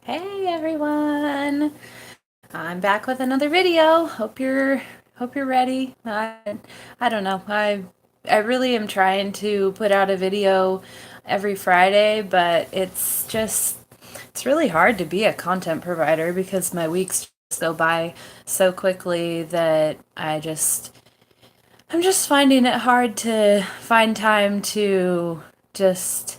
Hey everyone! I'm back with another video. Hope you're ready. I don't know. I really am trying to put out a video every Friday, but it's really hard to be a content provider because my weeks just go by so quickly that I'm just finding it hard to find time to just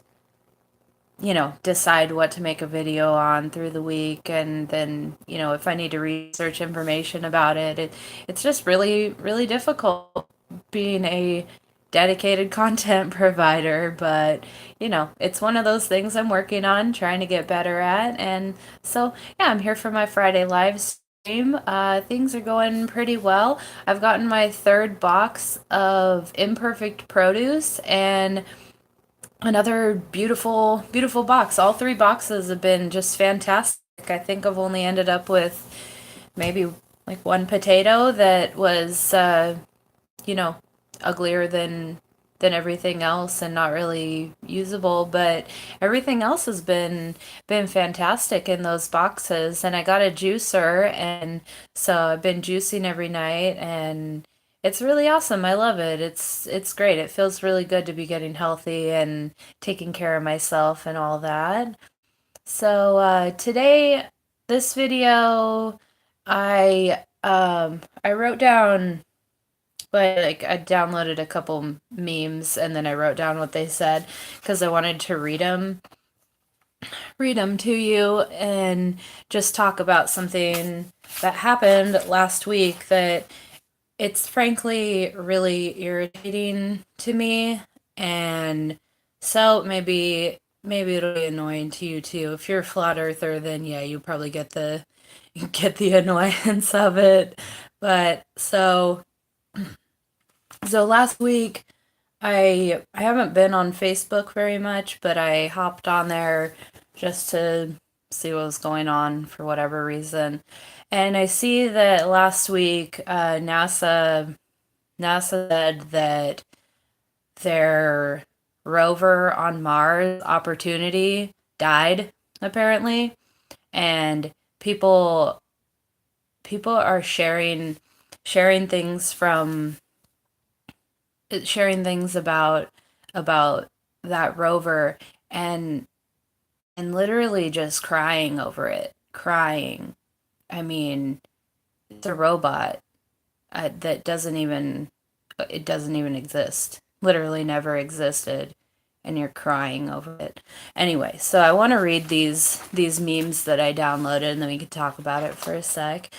decide what to make a video on through the week. And then, if I need to research information about it's just really, really difficult being a dedicated content provider. But, it's one of those things I'm working on, trying to get better at. And so, yeah, I'm here for my Friday live stream. Things are going pretty well. I've gotten my third box of imperfect produce, and another beautiful, beautiful box. All three boxes have been just fantastic. I think I've only ended up with maybe like one potato that was, you know, uglier than everything else and not really usable, but everything else has been fantastic in those boxes. And I got a juicer, and so I've been juicing every night, and it's really awesome. I love it. It's great. It feels really good to be getting healthy and taking care of myself and all that. So today, this video, I wrote down, like, I downloaded a couple memes and then I wrote down what they said because I wanted to read them to you and just talk about something that happened last week that it's frankly really irritating to me. And so maybe it'll be annoying to you too. If you're a flat earther, then yeah, you probably get the annoyance of it. But so last week, I haven't been on Facebook very much, but I hopped on there just to see what was going on for whatever reason. And I see that last week, NASA said that their rover on Mars, Opportunity, died apparently, and people are sharing things sharing things about that rover, and literally just crying over it. Crying. I mean, it's a robot that doesn't even exist. Literally never existed, and you're crying over it. Anyway, so I want to read these memes that I downloaded, and then we can talk about it for a sec.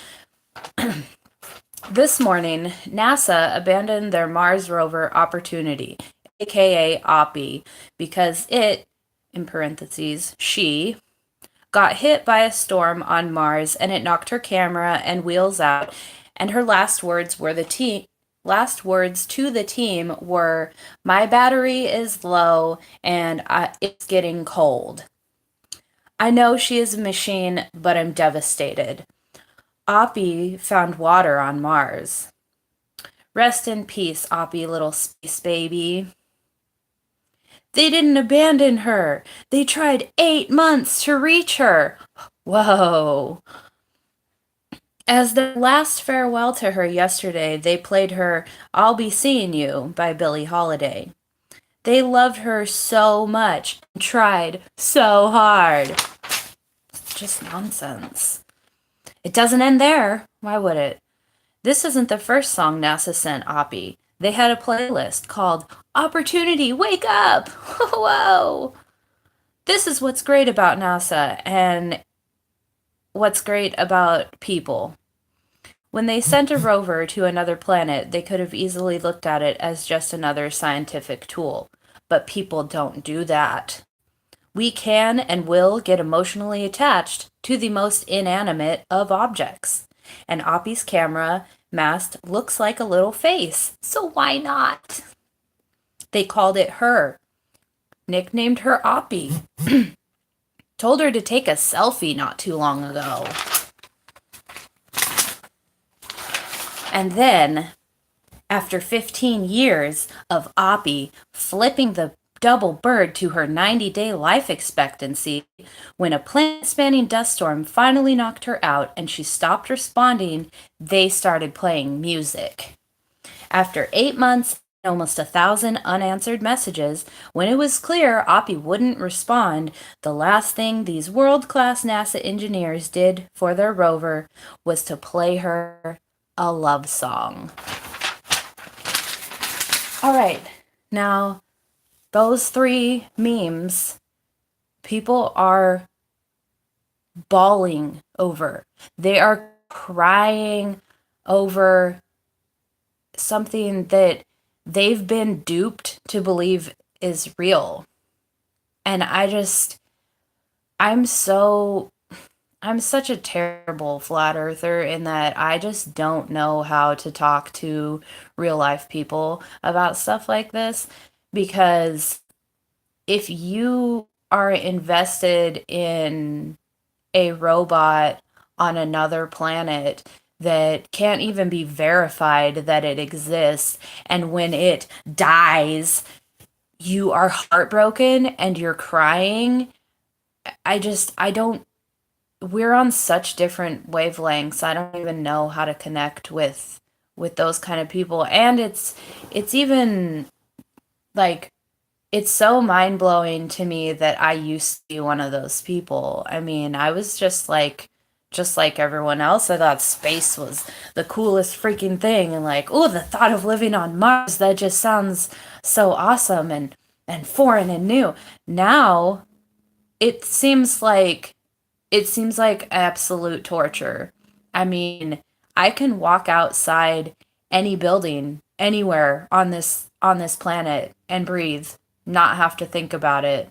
This morning, NASA abandoned their Mars rover Opportunity, aka OPI, because it, in parentheses, she, got hit by a storm on Mars and it knocked her camera and wheels out. And her last words to the team were, "My battery is low and it's getting cold. I know she is a machine, but I'm devastated. Oppie found water on Mars. Rest in peace, Oppie, little space baby. They didn't abandon her. They tried 8 months to reach her. Whoa." As their last farewell to her yesterday, they played her "I'll Be Seeing You" by Billie Holiday. They loved her so much and tried so hard. It's just nonsense. It doesn't end there. Why would it? This isn't the first song NASA sent Oppie. They had a playlist called "Opportunity, Wake Up!" Whoa! This is what's great about NASA and what's great about people. When they sent a rover to another planet, they could have easily looked at it as just another scientific tool. But people don't do that. We can and will get emotionally attached to the most inanimate of objects. And Oppie's camera mast looks like a little face, so why not? They called it her, nicknamed her Oppie, told her to take a selfie not too long ago. And then, after 15 years of Oppie flipping the double bird to her 90-day life expectancy when a planet spanning dust storm finally knocked her out and she stopped responding. They started playing music. After 8 months and almost 1,000 unanswered messages, when it was clear Oppie wouldn't respond, the last thing these world class NASA engineers did for their rover was to play her a love song. All right, now those three memes, people are bawling over. They are crying over something that they've been duped to believe is real. And I'm such a terrible flat earther in that I just don't know how to talk to real life people about stuff like this, because if you are invested in a robot on another planet that can't even be verified that it exists, and when it dies, you are heartbroken and you're crying, I don't, we're on such different wavelengths. I don't even know how to connect with those kind of people. And it's even like, it's so mind-blowing to me that I used to be one of those people. I mean, I was just like everyone else. I thought space was the coolest freaking thing, and like, oh, the thought of living on Mars, that just sounds so awesome and foreign and new. Now, it seems like absolute torture. I mean, I can walk outside any building anywhere on this planet and breathe, not have to think about it.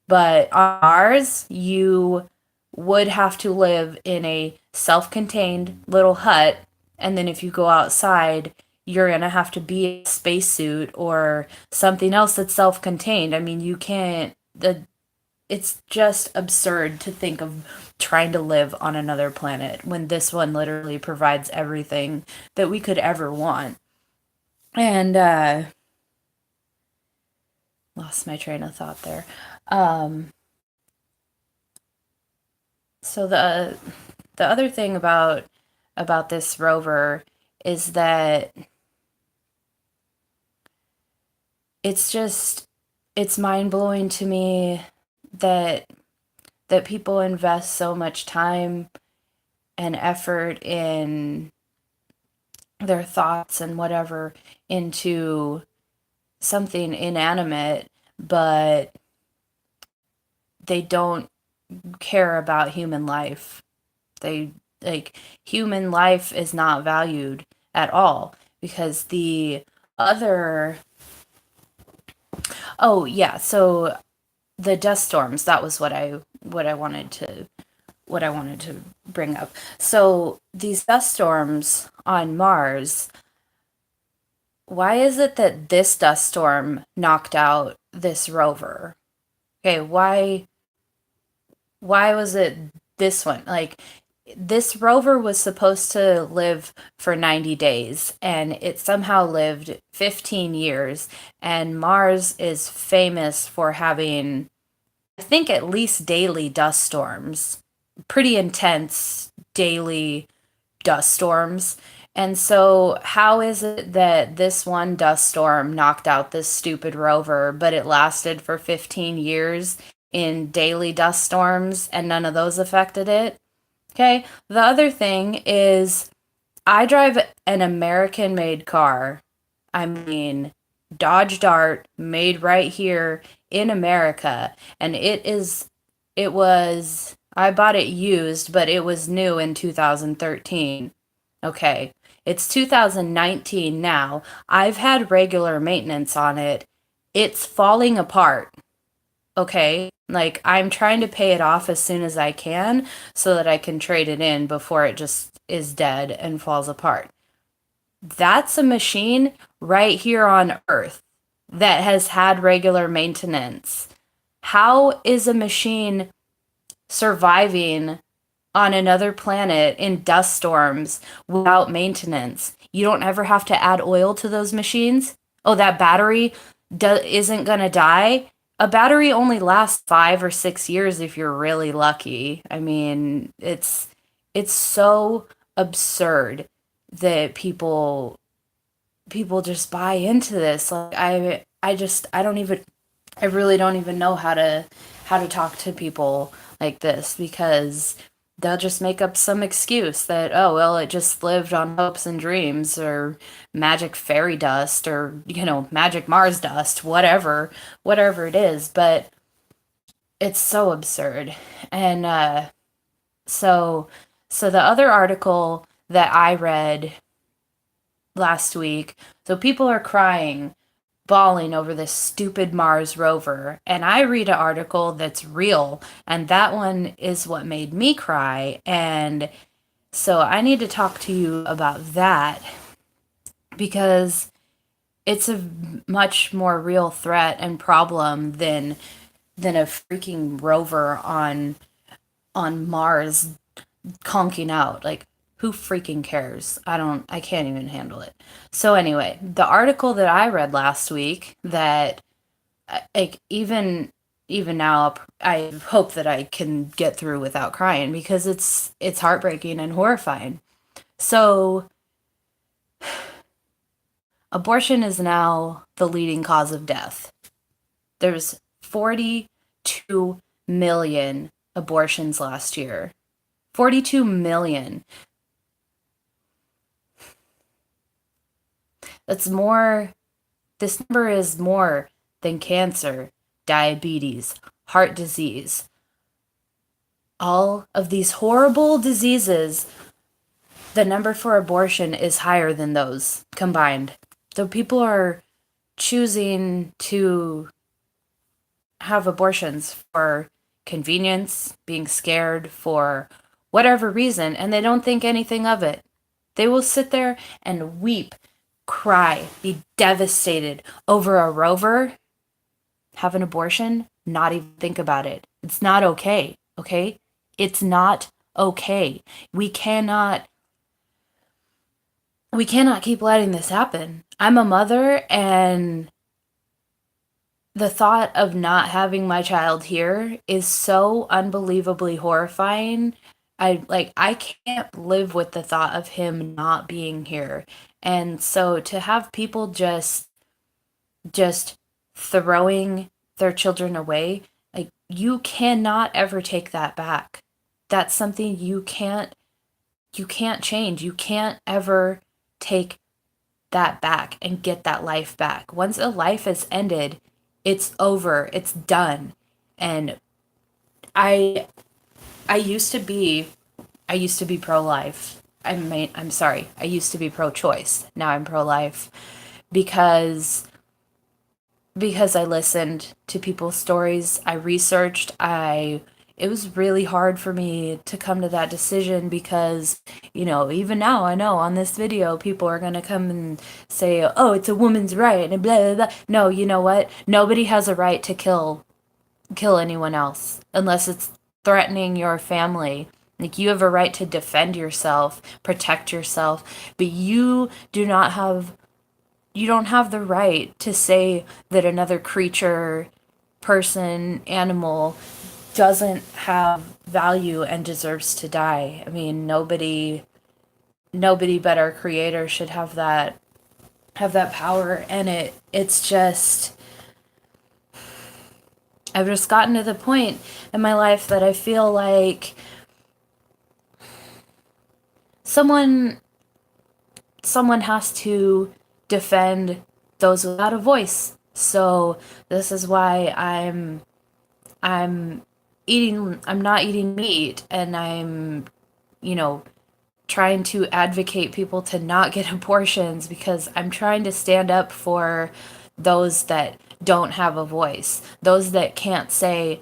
But on Mars, you would have to live in a self-contained little hut, and then if you go outside, you're going to have to be a spacesuit or something else that's self-contained. I mean, you can't the it's just absurd to think of trying to live on another planet when this one literally provides everything that we could ever want. And lost my train of thought there. Um, so the other thing about this rover is that it's just it's mind-blowing to me that people invest so much time and effort in their thoughts and whatever into something inanimate, but they don't care about human life. They like human life is not valued at all because the other oh yeah, so the dust storms, that was what I wanted to bring up. So these dust storms on Mars, why is it that this dust storm knocked out this rover? Okay, why was it this one? Like, this rover was supposed to live for 90 days and it somehow lived 15 years, and Mars is famous for having, I think, at least daily dust storms, pretty intense daily dust storms. And so, how is it that this one dust storm knocked out this stupid rover, but it lasted for 15 years in daily dust storms and none of those affected it? Okay. The other thing is, I drive an American made car. I mean, Dodge Dart, made right here in America. And I bought it used, but it was new in 2013. Okay. It's 2019 now. I've had regular maintenance on it. It's falling apart. Okay. Like, I'm trying to pay it off as soon as I can so that I can trade it in before it just is dead and falls apart. That's a machine right here on Earth that has had regular maintenance. How is a machine surviving on another planet in dust storms without maintenance? You don't ever have to add oil to those machines? Oh, that battery? isn't gonna die. A battery only lasts 5 or 6 years if you're really lucky. I mean, it's so absurd that people just buy into this. Like I don't even I really don't even know how to talk to people like this, because they'll just make up some excuse that, oh well, it just lived on hopes and dreams, or magic fairy dust, or magic Mars dust, whatever it is. But it's so absurd. And so so the other article that I read last week, so people are crying, bawling over this stupid Mars rover. And I read an article that's real, and that one is what made me cry. And so I need to talk to you about that, because it's a much more real threat and problem than a freaking rover on Mars conking out. Like, who freaking cares? I can't even handle it. So anyway, the article that I read last week, that like even now I hope that I can get through without crying, because it's heartbreaking and horrifying. So abortion is now the leading cause of death. There's 42 million abortions last year. 42 million. That's more, this number is more than cancer, diabetes, heart disease. All of these horrible diseases, the number for abortion is higher than those combined. So people are choosing to have abortions for convenience, being scared, for whatever reason, and they don't think anything of it. They will sit there and weep, cry, be devastated over a rover, have an abortion, not even think about it. It's not okay, okay? It's not okay. We cannot keep letting this happen. I'm a mother, and the thought of not having my child here is so unbelievably horrifying. I can't live with the thought of him not being here. And so to have people just throwing their children away, like, you cannot ever take that back. That's something you can't change. You can't ever take that back and get that life back. Once a life is ended, it's over. It's done. And I I used to be I used to be pro-life. I'm sorry. I used to be pro-choice. Now I'm pro-life, because I listened to people's stories. I researched. I It was really hard for me to come to that decision, because, even now I know on this video people are going to come and say, "Oh, it's a woman's right," and blah blah blah. No, you know what? Nobody has a right to kill anyone else unless it's threatening your family. Like, you have a right to defend yourself, protect yourself, but you don't have the right to say that another creature, person, animal doesn't have value and deserves to die. I mean, nobody but our creator should have that power. And it's just, I've just gotten to the point in my life that I feel like someone someone has to defend those without a voice. So this is why I'm not eating meat, and I'm, you know, trying to advocate people to not get abortions, because I'm trying to stand up for those that don't have a voice, those that can't say,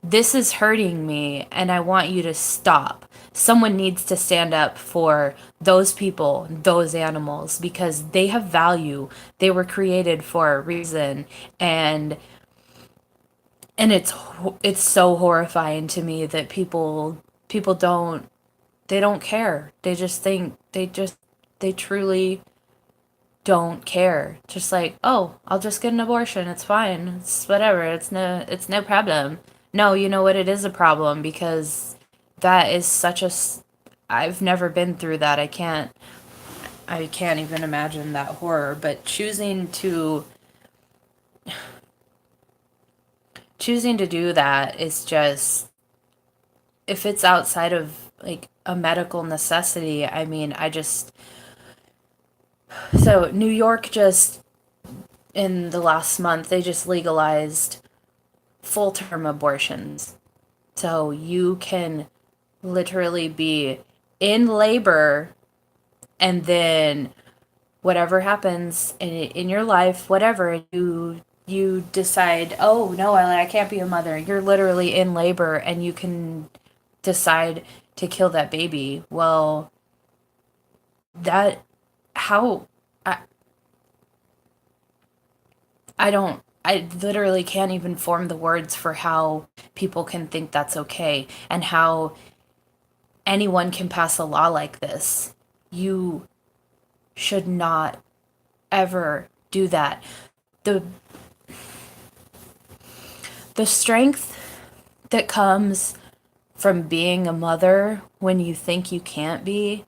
"This is hurting me and I want you to stop." Someone needs to stand up for those people, those animals, because they have value. They were created for a reason. And it's so horrifying to me that people don't, they don't care. They just think, they truly don't care. Just like, oh, I'll just get an abortion. It's fine. It's whatever. It's no problem. No, you know what? It is a problem because that is such a. I've never been through that. I can't even imagine that horror. But choosing to do that is just, if it's outside of like a medical necessity. I mean, so New York just, in the last month, they just legalized full term abortions. So you can literally be in labor, and then whatever happens in your life, whatever, you decide, oh no, I can't be a mother. You're literally in labor and you can decide to kill that baby. Well, that, how, I, I literally can't even form the words for how people can think that's okay and how anyone can pass a law like this. You should not ever do that. The the strength that comes from being a mother when you think you can't be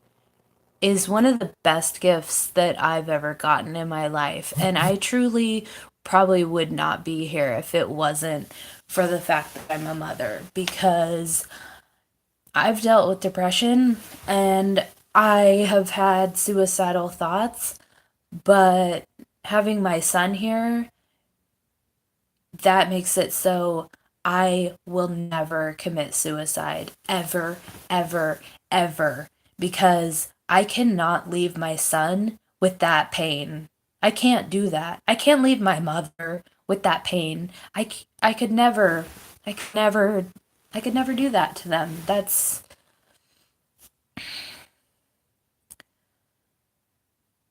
is one of the best gifts that I've ever gotten in my life. And I truly probably would not be here if it wasn't for the fact that I'm a mother, because I've dealt with depression and I have had suicidal thoughts, but having my son here, that makes it so I will never commit suicide. Ever, ever, ever. Because I cannot leave my son with that pain. I can't do that. I can't leave my mother with that pain. I could never, I could never, I could never do that to them. That's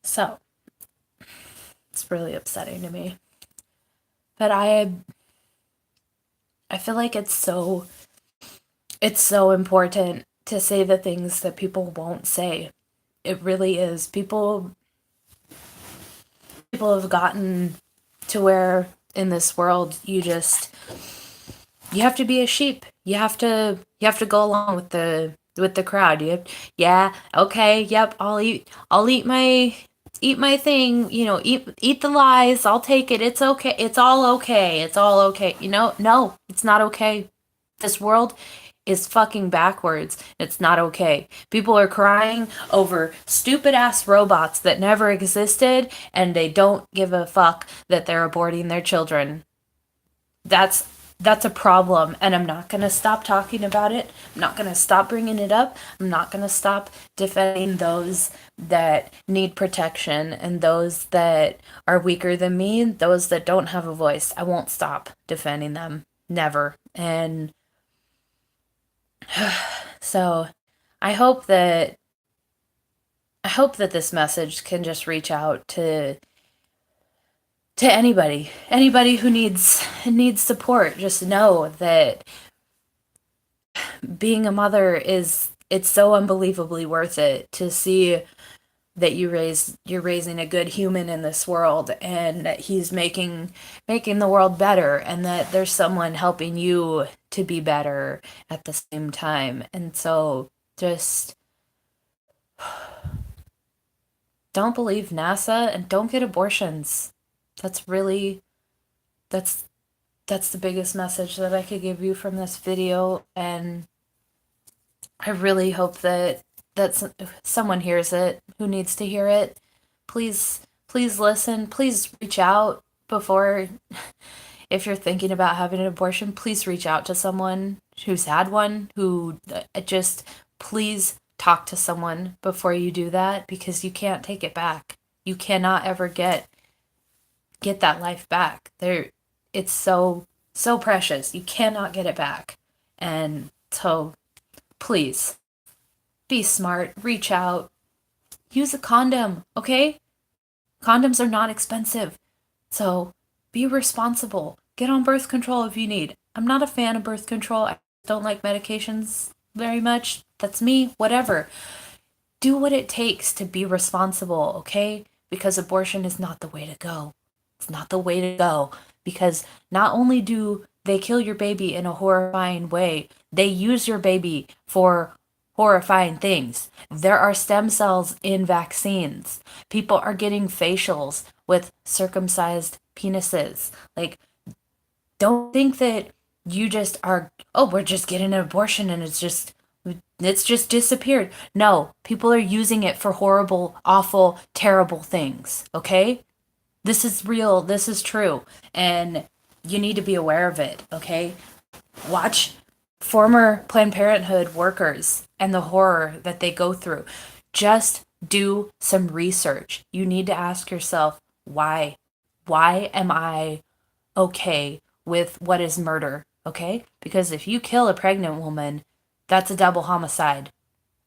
so, it's really upsetting to me. But I feel like it's so important to say the things that people won't say. It really is. People have gotten to where in this world you have to be a sheep. You have to go along with the crowd. Yeah, okay, yep, I'll eat my thing, eat the lies. I'll take it. It's okay. It's all okay. It's all okay. No, it's not okay. This world is fucking backwards. It's not okay. People are crying over stupid ass robots that never existed, and they don't give a fuck that they're aborting their children. That's that's a problem, and I'm not going to stop talking about it. I'm not going to stop bringing it up. I'm not going to stop defending those that need protection and those that are weaker than me, those that don't have a voice. I won't stop defending them. Never. And so I hope that this message can just reach out to anybody who needs support. Just know that being a mother it's so unbelievably worth it, to see that you're raising a good human in this world, and that he's making the world better, and that there's someone helping you to be better at the same time. And so just don't believe NASA and don't get abortions. That's really that's that's the biggest message that I could give you from this video. And I really hope that someone hears it who needs to hear it. Please listen. Please reach out before, if you're thinking about having an abortion, please reach out to someone who's had one, who just please talk to someone before you do that, because you can't take it back. You cannot ever get that life back. It's so precious. You cannot get it back. And so please be smart, reach out, use a condom, okay? Condoms are not expensive. So be responsible. Get on birth control if you need. I'm not a fan of birth control. I don't like medications very much. That's me, whatever. Do what it takes to be responsible, okay? because abortion is not the way to go. It's not the way to go, because not only do they kill your baby in a horrifying way, they use your baby for horrifying things. There are stem cells in vaccines. People are getting facials with circumcised penises. Like, don't think that you just are, oh, we're just getting an abortion and it's just disappeared. No, people are using it for horrible, awful, terrible things, okay? This is real, this is true, and you need to be aware of it, okay? Watch former Planned Parenthood workers and the horror that they go through. Just do some research. You need to ask yourself, why? Why am I okay with what is murder? Okay? Because if you kill a pregnant woman, that's a double homicide.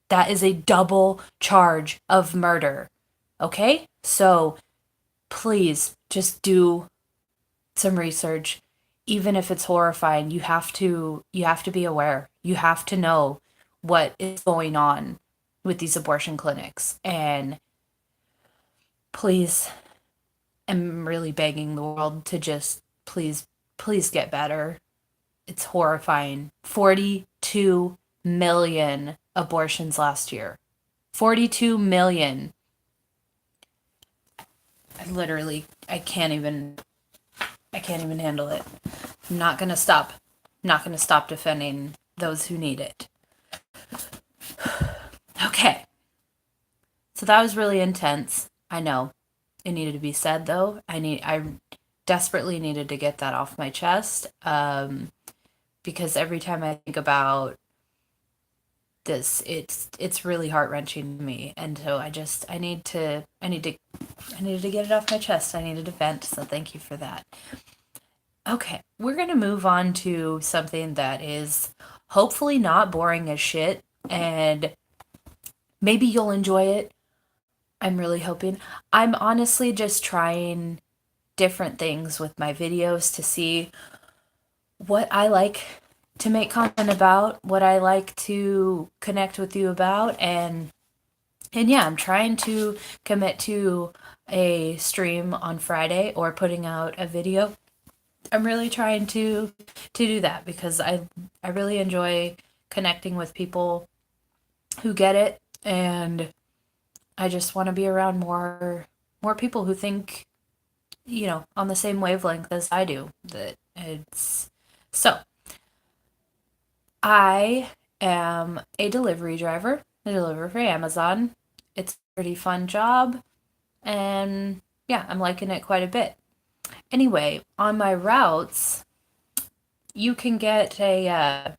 That is a double charge of murder. Okay? So please just do some research. Even if it's horrifying, you have to be aware. You have to know what is going on with these abortion clinics. And please, I'm really begging the world to just please get better. It's horrifying. 42 million abortions last year. 42 million. I can't even handle it. I'm not going to stop. I'm not going to stop defending those who need it. Okay. So that was really intense. I know. It needed to be said though. I desperately needed to get that off my chest. Because every time I think about this, it's really heart-wrenching to me. And so I needed to get it off my chest. I needed to vent. So thank you for that. Okay, we're going to move on to something that is hopefully not boring as shit, and maybe you'll enjoy it. I'm really hoping. I'm honestly just trying different things with my videos to see what I like to make content about, what I like to connect with you about, and yeah, I'm trying to commit to a stream on Friday or putting out a video. I'm really trying to do that because I really enjoy connecting with people who get it, and I just want to be around more people who think, on the same wavelength as I do. That it's so I am a delivery driver. I deliver for Amazon. It's a pretty fun job, and yeah, I'm liking it quite a bit. Anyway, on my routes, you can get I'm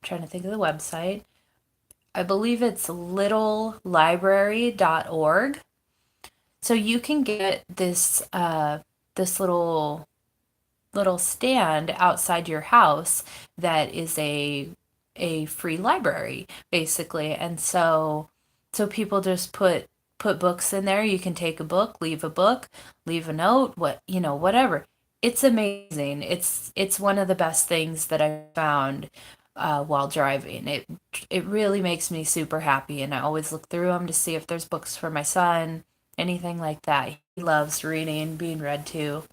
trying to think of the website. I believe it's littlelibrary.org. So you can get this this little stand outside your house that is a free library basically. And so people just put books in there. You can take a book, leave a note, whatever. It's amazing. It's one of the best things that I found while driving. It really makes me super happy, and I always look through them to see if there's books for my son, anything like that. He loves reading, being read to.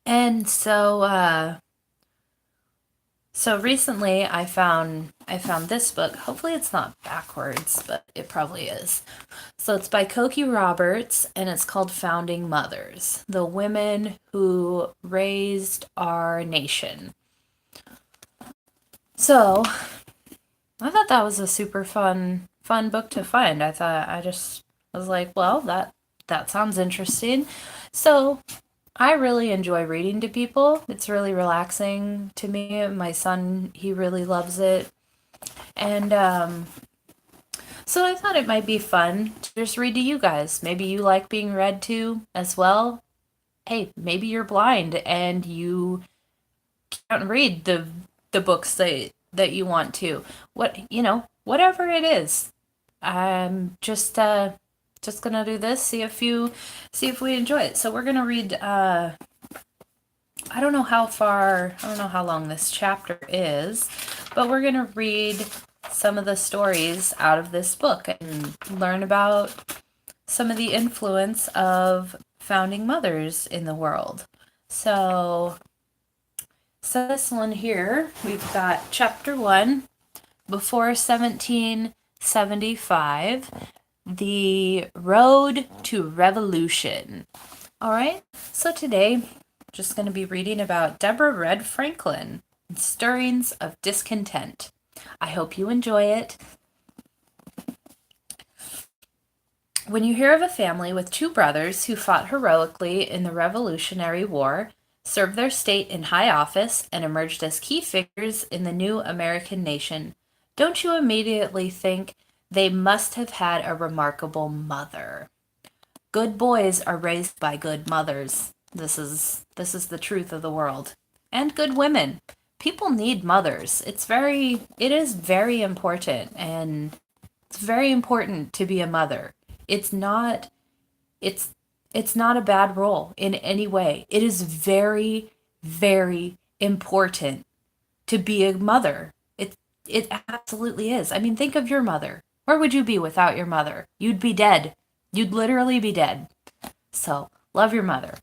And so recently I found this book. Hopefully it's not backwards, but it probably is. So it's by Cokie Roberts, and it's called Founding Mothers: The Women Who Raised Our Nation. So I thought that was a super fun book to find. I was like, well, that sounds interesting. So I really enjoy reading to people. It's really relaxing to me. My son, he really loves it. And so I thought it might be fun to just read to you guys. Maybe you like being read to as well. Hey, maybe you're blind and you can't read the books that you want to. Whatever it is. I'm just gonna do this, see if we enjoy it. So we're gonna read I don't know how long this chapter is, but we're gonna read some of the stories out of this book and learn about some of the influence of founding mothers in the world. So this one here, we've got chapter 1, before 1775, the road to revolution. All right, so today, just going to be reading about Deborah Red Franklin and Stirrings of Discontent. I hope you enjoy it. When you hear of a family with 2 brothers who fought heroically in the Revolutionary War, served their state in high office, and emerged as key figures in the new American nation, don't you immediately think they must have had a remarkable mother? Good boys are raised by good mothers. This is the truth of the world. And good women. People need mothers. It is very important, and it's very important to be a mother. It's not a bad role in any way. It is very, very important to be a mother. It absolutely is. I mean, think of your mother. Where would you be without your mother? You'd be dead. You'd literally be dead. So, love your mother.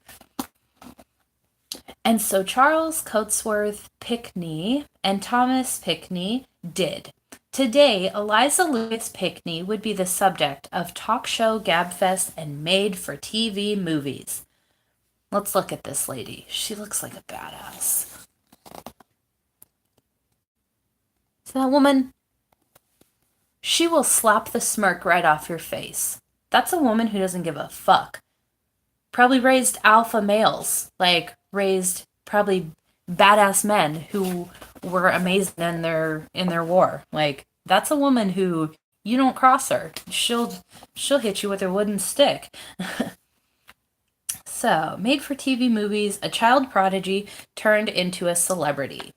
And so Charles Cotesworth Pinckney and Thomas Pinckney did. Today, Eliza Lewis Pinckney would be the subject of talk show gabfest and made-for-TV movies. Let's look at this lady. She looks like a badass. So that woman, she will slap the smirk right off your face. That's a woman who doesn't give a fuck. Probably raised alpha males, like raised probably badass men who were amazing in their war. Like, that's a woman who, you don't cross her. She'll hit you with her wooden stick. So, made for TV movies, a child prodigy turned into a celebrity.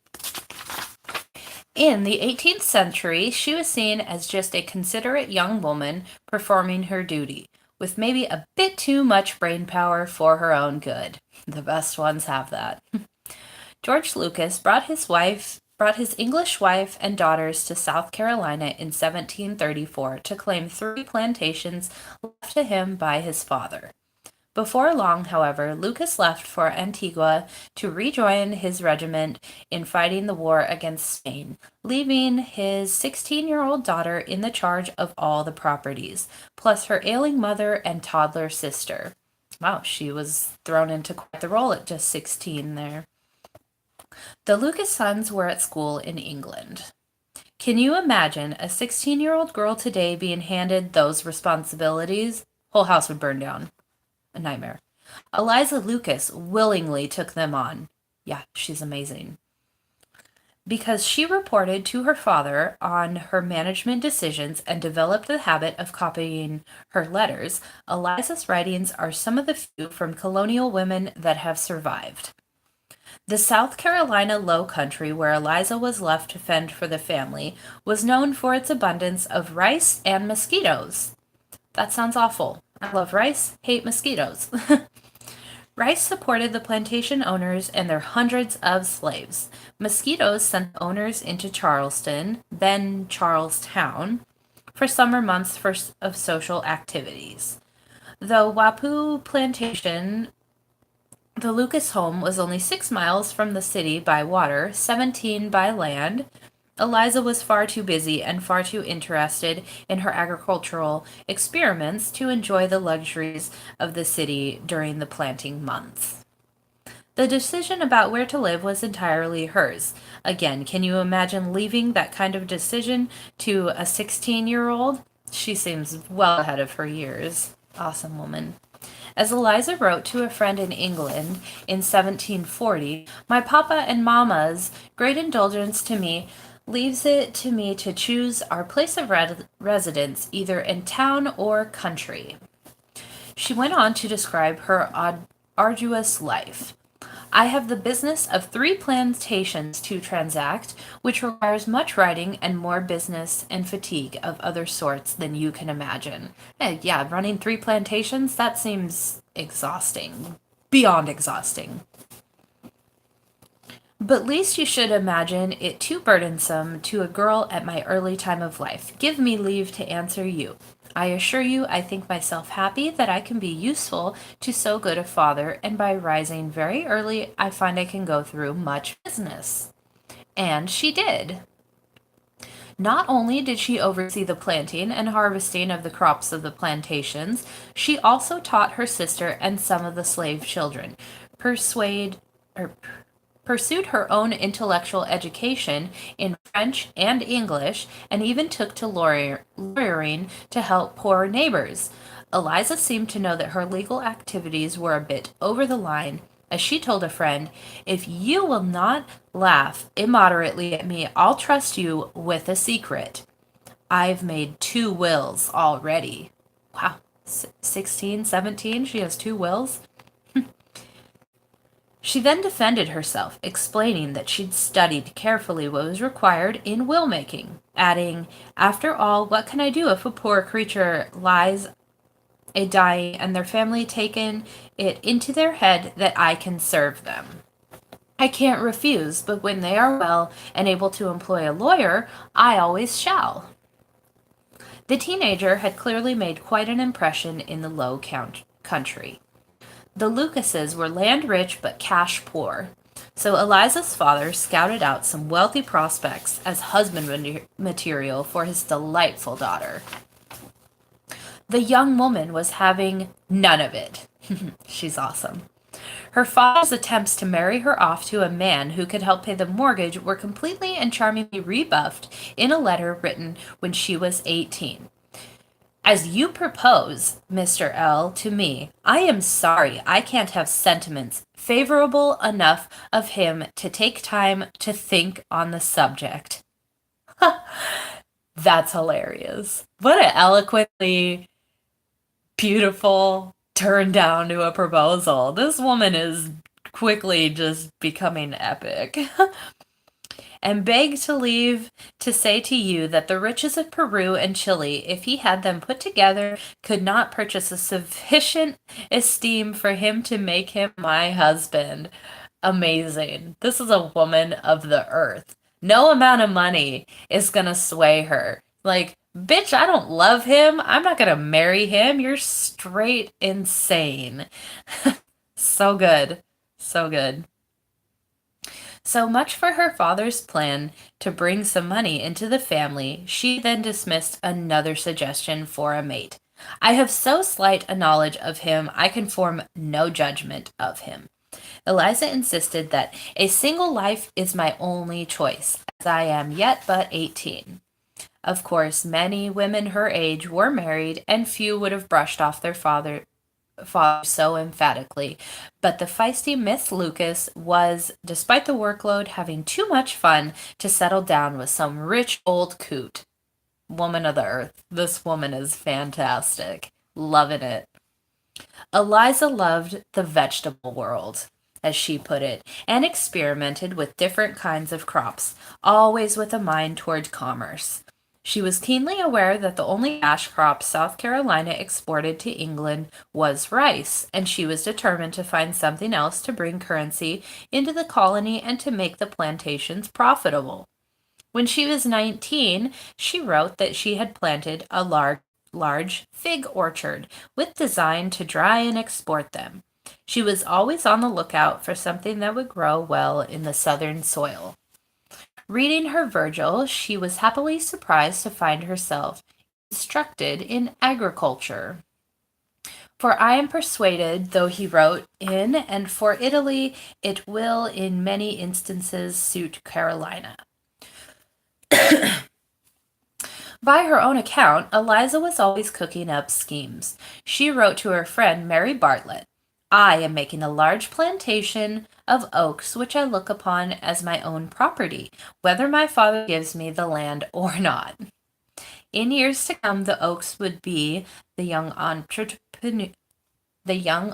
In the 18th century, she was seen as just a considerate young woman performing her duty, with maybe a bit too much brain power for her own good. The best ones have that. George Lucas brought his English wife and daughters to South Carolina in 1734 to claim 3 plantations left to him by his father. Before long, however, Lucas left for Antigua to rejoin his regiment in fighting the war against Spain, leaving his 16-year-old daughter in the charge of all the properties, plus her ailing mother and toddler sister. Wow, she was thrown into quite the role at just 16 there. The Lucas sons were at school in England. Can you imagine a 16-year-old girl today being handed those responsibilities? Whole house would burn down. A nightmare. Eliza Lucas willingly took them on. Yeah, she's amazing. Because she reported to her father on her management decisions and developed the habit of copying her letters, Eliza's writings are some of the few from colonial women that have survived. The South Carolina Low Country, where Eliza was left to fend for the family, was known for its abundance of rice and mosquitoes. That sounds awful. I love rice, hate mosquitoes. Rice supported the plantation owners and their hundreds of slaves. Mosquitoes sent owners into Charleston, then Charlestown, for summer months of social activities. The Wappoo Plantation, the Lucas home, was only 6 miles from the city by water, 17 by land. Eliza was far too busy and far too interested in her agricultural experiments to enjoy the luxuries of the city during the planting months. The decision about where to live was entirely hers. Again, can you imagine leaving that kind of decision to a 16-year-old? She seems well ahead of her years. Awesome woman. As Eliza wrote to a friend in England in 1740, "My papa and mamma's great indulgence to me leaves it to me to choose our place of residence either in town or country." She went on to describe her arduous life. "I have the business of 3 plantations to transact, which requires much writing and more business and fatigue of other sorts than you can imagine." Yeah, running 3 plantations, that seems exhausting. Beyond exhausting. "But least you should imagine it too burdensome to a girl at my early time of life. Give me leave to answer you. I assure you, I think myself happy that I can be useful to so good a father, and by rising very early, I find I can go through much business. And she did. Not only did she oversee the planting and harvesting of the crops of the plantations, she also taught her sister and some of the slave children, persuade or pursued her own intellectual education in French and English, and even took to lawyering to help poor neighbors. Eliza seemed to know that her legal activities were a bit over the line, as she told a friend, "If you will not laugh immoderately at me, I'll trust you with a secret. I've made 2 wills already." Wow, 16, 17, she has 2 wills? She then defended herself, explaining that she'd studied carefully what was required in will making, adding, "After all, what can I do if a poor creature lies a dying and their family taken it into their head that I can serve them? I can't refuse, but when they are well and able to employ a lawyer, I always shall." The teenager had clearly made quite an impression in the low country. The Lucases were land rich but cash poor, so Eliza's father scouted out some wealthy prospects as husband material for his delightful daughter. The young woman was having none of it. She's awesome. Her father's attempts to marry her off to a man who could help pay the mortgage were completely and charmingly rebuffed in a letter written when she was 18. "As you propose, Mr. L., to me, I am sorry I can't have sentiments favorable enough of him to take time to think on the subject." That's hilarious. What an eloquently beautiful turn down to a proposal. This woman is quickly just becoming epic. "And beg to leave to say to you that the riches of Peru and Chile, if he had them put together, could not purchase a sufficient esteem for him to make him my husband." Amazing. This is a woman of the earth. No amount of money is going to sway her. Like, bitch, I don't love him. I'm not going to marry him. You're straight insane. So good. So good. So much for her father's plan to bring some money into the family. She then dismissed another suggestion for a mate. "I have so slight a knowledge of him, I can form no judgment of him." Eliza insisted that a single life is my only choice, as I am yet but 18. Of course, many women her age were married, and few would have brushed off their father so emphatically. But the feisty Miss Lucas was, despite the workload, having too much fun to settle down with some rich old coot. Woman of the earth. This woman is fantastic. Loving it. Eliza loved the vegetable world, as she put it, and experimented with different kinds of crops, always with a mind toward commerce. She was keenly aware that the only cash crop South Carolina exported to England was rice, and she was determined to find something else to bring currency into the colony and to make the plantations profitable. When she was 19, she wrote that she had planted a large fig orchard with design to dry and export them. She was always on the lookout for something that would grow well in the southern soil. Reading her Virgil, she was happily surprised to find herself instructed in agriculture. "For I am persuaded," though he wrote, "in and for Italy it will in many instances suit Carolina." By her own account, Eliza was always cooking up schemes. She wrote to her friend Mary Bartlett, "I am making a large plantation of oaks which I look upon as my own property, whether my father gives me the land or not." In years to come, the oaks would be, the young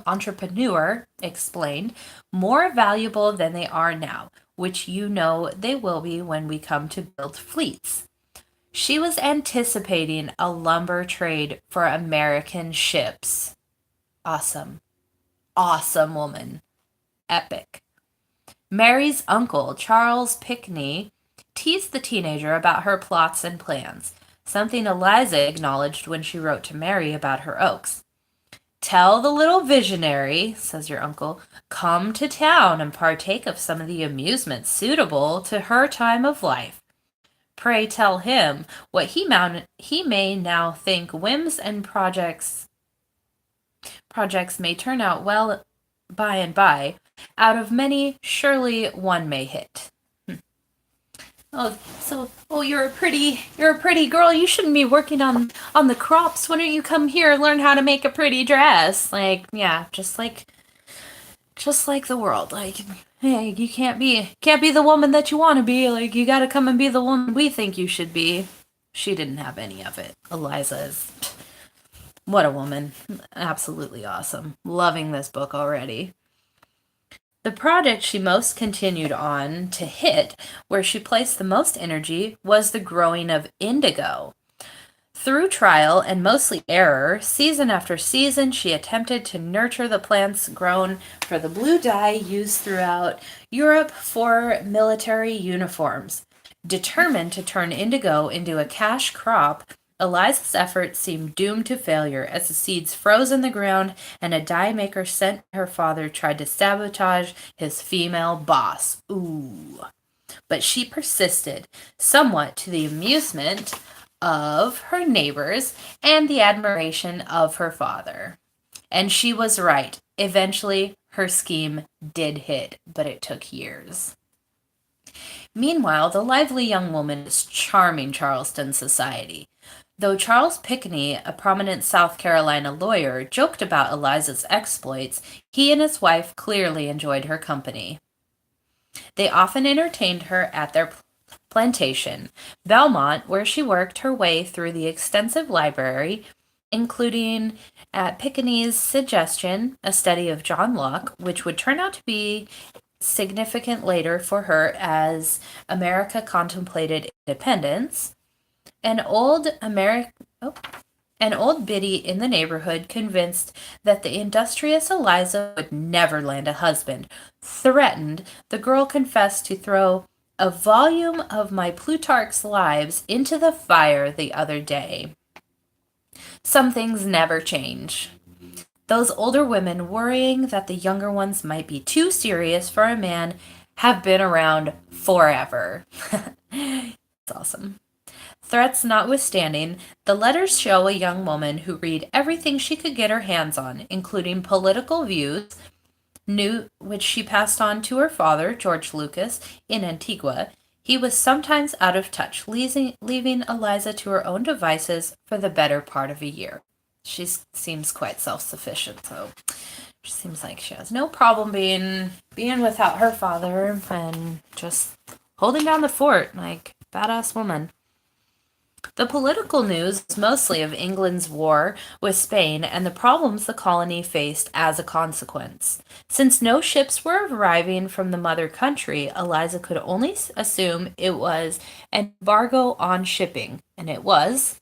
entrepreneur explained, "more valuable than they are now, which you know they will be when we come to build fleets." She was anticipating a lumber trade for American ships. Awesome. Awesome woman. Epic. Mary's uncle, Charles Pinckney, teased the teenager about her plots and plans. something Eliza acknowledged when she wrote to Mary about her oaks. "Tell the little visionary," says your uncle, "come to town and partake of some of the amusements suitable to her time of life. Pray tell him what he may now think whims and projects may turn out well by and by. Out of many, surely one may hit." Oh, you're a pretty girl. You shouldn't be working on the crops. Why don't you come here and learn how to make a pretty dress? Like, yeah, just like the world. Like, hey, you can't be the woman that you want to be. Like, you got to come and be the woman we think you should be. She didn't have any of it. Eliza is, what a woman. Absolutely awesome. Loving this book already. The project she most continued on to hit, where she placed the most energy, was the growing of indigo. Through trial and mostly error, season after season, she attempted to nurture the plants grown for the blue dye used throughout Europe for military uniforms. Determined to turn indigo into a cash crop, Eliza's efforts seemed doomed to failure as the seeds froze in the ground and a dye maker sent her father tried to sabotage his female boss. Ooh. But she persisted, somewhat to the amusement of her neighbors and the admiration of her father. And she was right. Eventually, her scheme did hit, but it took years. Meanwhile, the lively young woman is charming Charleston society. Though Charles Pinckney, a prominent South Carolina lawyer, joked about Eliza's exploits, he and his wife clearly enjoyed her company. They often entertained her at their plantation, Belmont, where she worked her way through the extensive library, including, at Pinckney's suggestion, a study of John Locke, which would turn out to be significant later for her as America contemplated independence. An old biddy in the neighborhood, convinced that the industrious Eliza would never land a husband, threatened the girl confessed to throw a volume of my Plutarch's Lives into the fire the other day. Some things never change. Those older women worrying that the younger ones might be too serious for a man have been around forever. It's awesome. Threats notwithstanding, the letters show a young woman who read everything she could get her hands on, including political views, which she passed on to her father, George Lucas, in Antigua. He was sometimes out of touch, leaving Eliza to her own devices for the better part of a year. She seems quite self-sufficient, so she seems like she has no problem being without her father and just holding down the fort, like badass woman. The political news is mostly of England's war with Spain and the problems the colony faced as a consequence. Since no ships were arriving from the mother country, Eliza could only assume it was an embargo on shipping, and it was.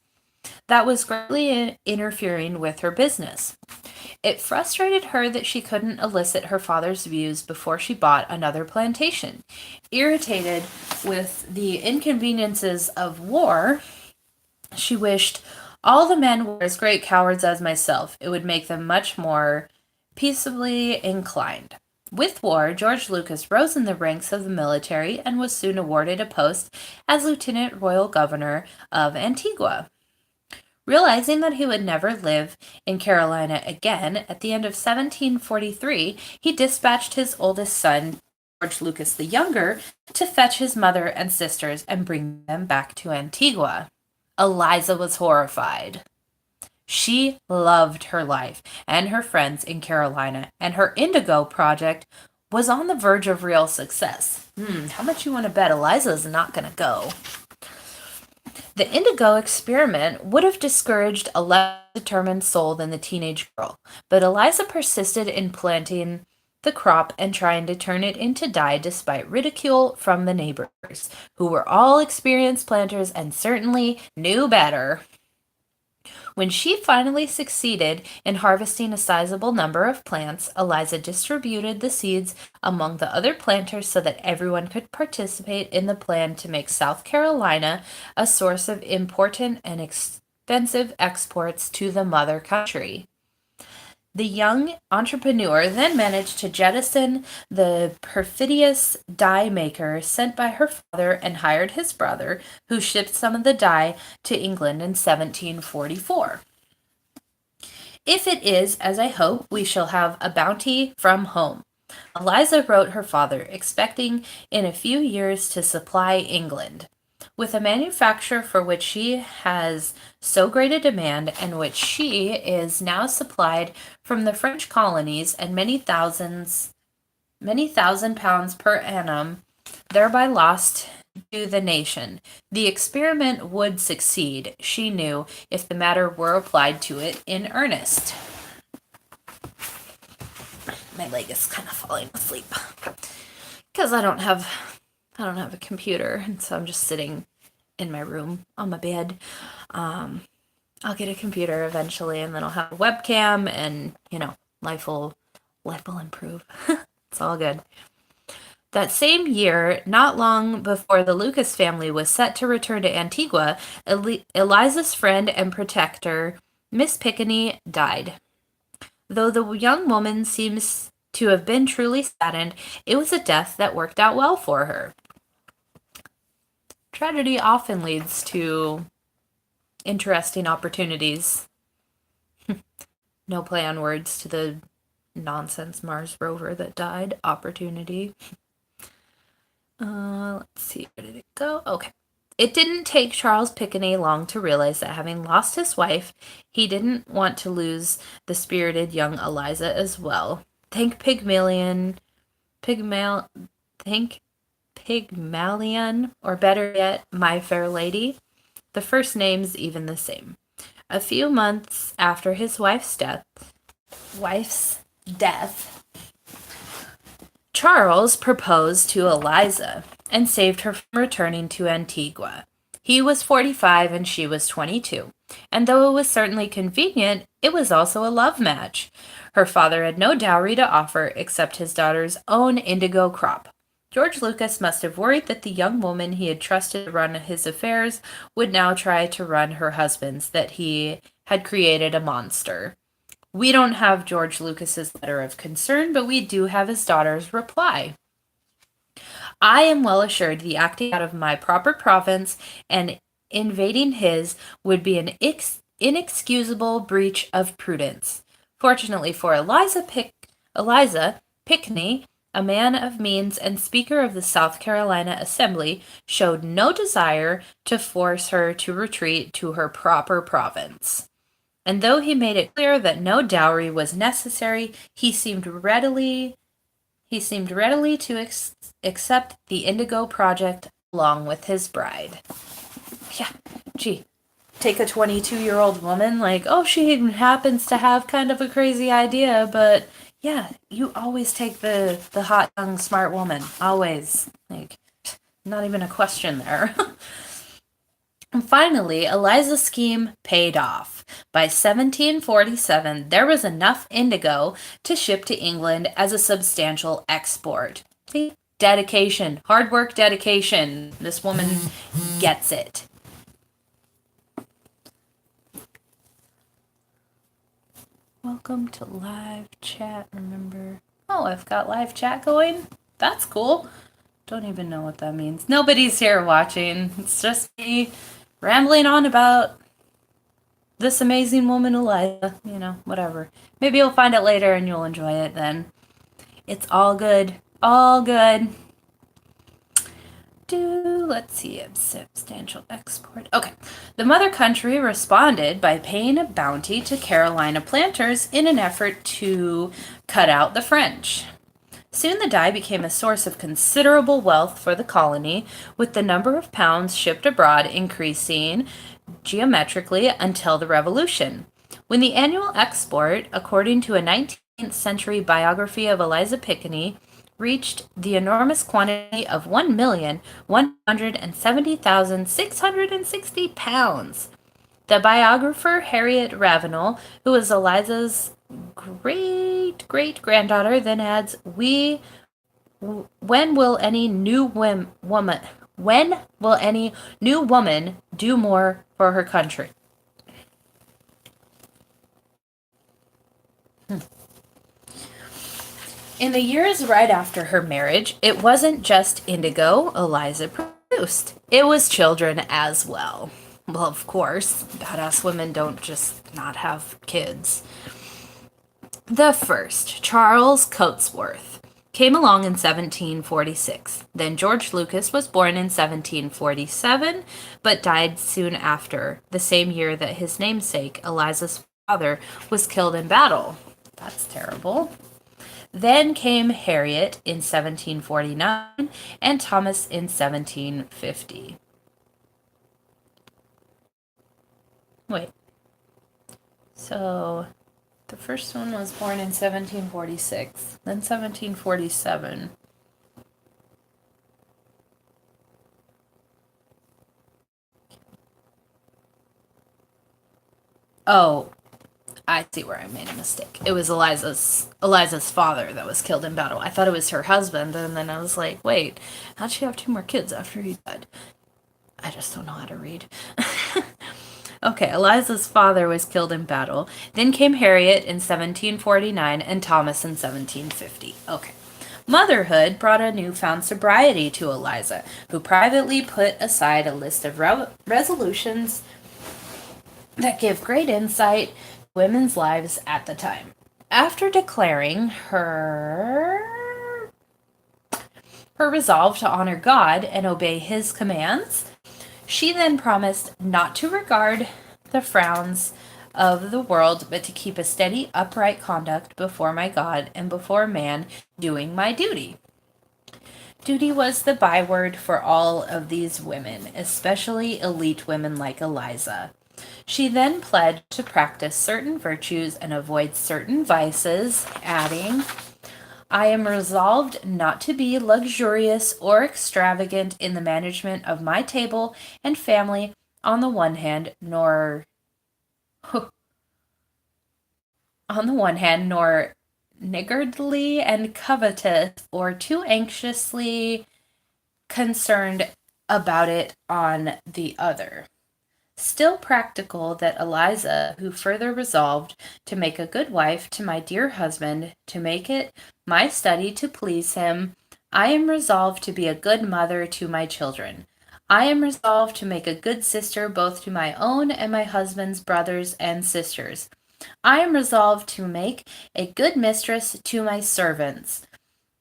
That was greatly interfering with her business. It frustrated her that she couldn't elicit her father's views before she bought another plantation. Irritated with the inconveniences of war, she wished all the men were as great cowards as myself. It would make them much more peaceably inclined. With war, George Lucas rose in the ranks of the military and was soon awarded a post as Lieutenant Royal Governor of Antigua. Realizing that he would never live in Carolina again, at the end of 1743, he dispatched his oldest son, George Lucas the Younger, to fetch his mother and sisters and bring them back to Antigua. Eliza was horrified. She loved her life and her friends in Carolina, and her Indigo project was on the verge of real success. How much you want to bet Eliza's not going to go? The Indigo experiment would have discouraged a less determined soul than the teenage girl, but Eliza persisted in planting the crop and trying to turn it into dye despite ridicule from the neighbors, who were all experienced planters and certainly knew better. When she finally succeeded in harvesting a sizable number of plants, Eliza distributed the seeds among the other planters so that everyone could participate in the plan to make South Carolina a source of important and expensive exports to the mother country. The young entrepreneur then managed to jettison the perfidious dye maker sent by her father and hired his brother, who shipped some of the dye to England in 1744. If it is, as I hope, we shall have a bounty from home. Eliza wrote her father, expecting in a few years to supply England with a manufacture for which she has so great a demand, and which she is now supplied from the French colonies, and many thousand pounds per annum, thereby lost to the nation. The experiment would succeed, she knew, if the matter were applied to it in earnest. My leg is kind of falling asleep because I don't have a computer, and so I'm just sitting in my room on my bed. I'll get a computer eventually, and then I'll have a webcam, and life will improve. It's all good. That same year, not long before the Lucas family was set to return to Antigua, Eliza's friend and protector, Miss Pickney, died. Though the young woman seems to have been truly saddened, it was a death that worked out well for her. Tragedy often leads to interesting opportunities. No play on words to the nonsense Mars rover that died. Opportunity. Let's see, where did it go? Okay. It didn't take Charles Pickney long to realize that having lost his wife, he didn't want to lose the spirited young Eliza as well. Think Pygmalion, or better yet, My Fair Lady. The first name's even the same. A few months after his wife's death, Charles proposed to Eliza and saved her from returning to Antigua. He was 45 and she was 22, and though it was certainly convenient, it was also a love match. Her father had no dowry to offer except his daughter's own indigo crop. George Lucas must have worried that the young woman he had trusted to run his affairs would now try to run her husband's, that he had created a monster. We don't have George Lucas's letter of concern, but we do have his daughter's reply. I am well assured the acting out of my proper province and invading his would be an inexcusable breach of prudence. Fortunately for Eliza Pickney, a man of means and Speaker of the South Carolina Assembly, showed no desire to force her to retreat to her proper province. And though he made it clear that no dowry was necessary, he seemed readily to accept the Indigo project along with his bride. Yeah, gee, take a 22-year-old woman, she happens to have kind of a crazy idea, but yeah, you always take the hot, young, smart woman. Always. Not even a question there. And finally, Eliza's scheme paid off. By 1747, there was enough indigo to ship to England as a substantial export. See? Dedication. Hard work, dedication. This woman gets it. Welcome to live chat, remember. Oh, I've got live chat going? That's cool. Don't even know what that means. Nobody's here watching. It's just me rambling on about this amazing woman, Eliza. Whatever. Maybe you'll find it later and you'll enjoy it then. It's all good. All good. Let's see, a substantial export. Okay. The mother country responded by paying a bounty to Carolina planters in an effort to cut out the French. Soon the dye became a source of considerable wealth for the colony, with the number of pounds shipped abroad increasing geometrically until the Revolution, when the annual export, according to a 19th century biography of Eliza Pickney, reached the enormous quantity of 1,170,660 pounds. The biographer Harriet Ravenel, who was Eliza's great great granddaughter, then adds, "We when will any new woman when will any new woman do more for her country?" In the years right after her marriage, it wasn't just indigo Eliza produced, it was children as well. Well, of course, badass women don't just not have kids. The first, Charles Cotesworth, came along in 1746. Then George Lucas was born in 1747, but died soon after, the same year that his namesake, Eliza's father, was killed in battle. That's terrible. Then came Harriet in 1749 and Thomas in 1750. Wait. So the first one was born in 1746, then 1747. Oh, I see where I made a mistake. It was Eliza's father that was killed in battle. I thought it was her husband, and then I was like, wait, how'd she have two more kids after he died? I just don't know how to read. Okay, Eliza's father was killed in battle. Then came Harriet in 1749 and Thomas in 1750. Okay. Motherhood brought a newfound sobriety to Eliza, who privately put aside a list of resolutions that give great insight to women's lives at the time. After declaring her resolve to honor God and obey his commands, she then promised not to regard the frowns of the world, but to keep a steady, upright conduct before my God and before man, doing my duty. Duty was the byword for all of these women, especially elite women like Eliza. She then pledged to practice certain virtues and avoid certain vices, adding, "I am resolved not to be luxurious or extravagant in the management of my table and family on the one hand, nor niggardly and covetous or too anxiously concerned about it on the other." Still practical that Eliza, who further resolved to make a good wife to my dear husband, to make it my study to please him, I am resolved to be a good mother to my children. I am resolved to make a good sister both to my own and my husband's brothers and sisters. I am resolved to make a good mistress to my servants,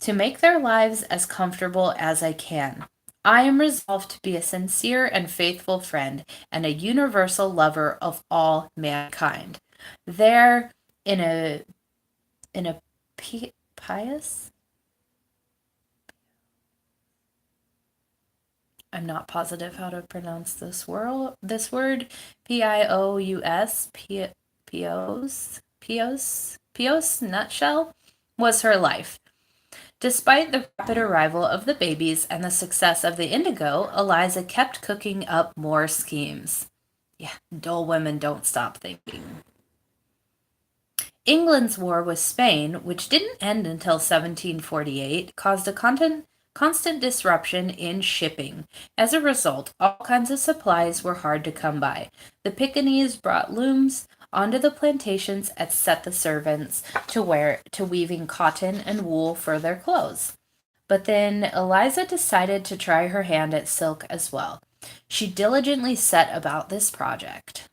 to make their lives as comfortable as I can. I am resolved to be a sincere and faithful friend and a universal lover of all mankind. There, in a pious, I'm not positive how to pronounce this word, pious, pios nutshell, was her life. Despite the rapid arrival of the babies and the success of the indigo, Eliza kept cooking up more schemes. Yeah, dull women don't stop thinking. England's war with Spain, which didn't end until 1748, caused a constant disruption in shipping. As a result, all kinds of supplies were hard to come by. The Pekingese brought looms onto the plantations and set the servants to weaving cotton and wool for their clothes. But then Eliza decided to try her hand at silk as well. She diligently set about this project,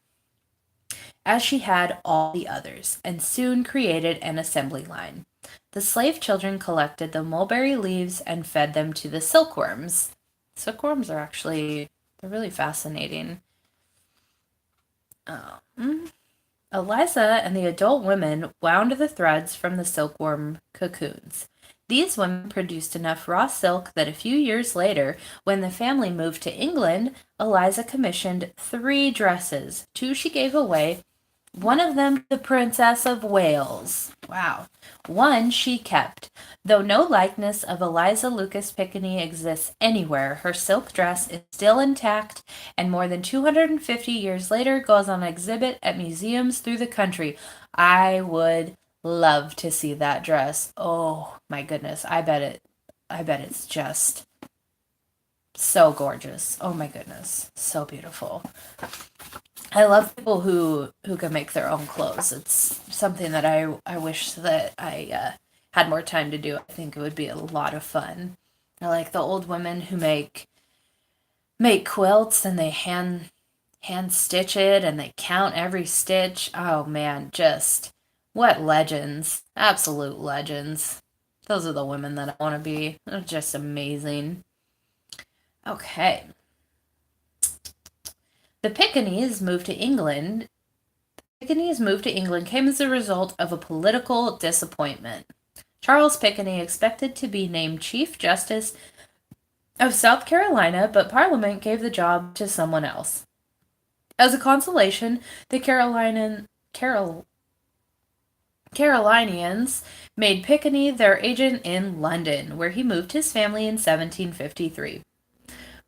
as she had all the others, and soon created an assembly line. The slave children collected the mulberry leaves and fed them to the silkworms. Silkworms are they're really fascinating. Eliza and the adult women wound the threads from the silkworm cocoons. These women produced enough raw silk that a few years later, when the family moved to England, Eliza commissioned 3 dresses. 2 she gave away, one of them the Princess of Wales. Wow. One she kept. Though no likeness of Eliza Lucas Pickney exists anywhere, her silk dress is still intact and more than 250 years later goes on exhibit at museums through the country. I would love to see that dress. Oh my goodness. I bet it's just so gorgeous. Oh my goodness. So beautiful. I love people who can make their own clothes. It's something that I wish that I had more time to do. I think it would be a lot of fun. I like the old women who make quilts and they hand stitch it and they count every stitch. Oh man, just what legends. Absolute legends. Those are the women that I want to be. They're just amazing. Okay. The Piccaninnies moved to England. Piccaninny's move to England came as a result of a political disappointment. Charles Pickney expected to be named Chief Justice of South Carolina, but Parliament gave the job to someone else. As a consolation, the Carolinians made Pickney their agent in London, where he moved his family in 1753.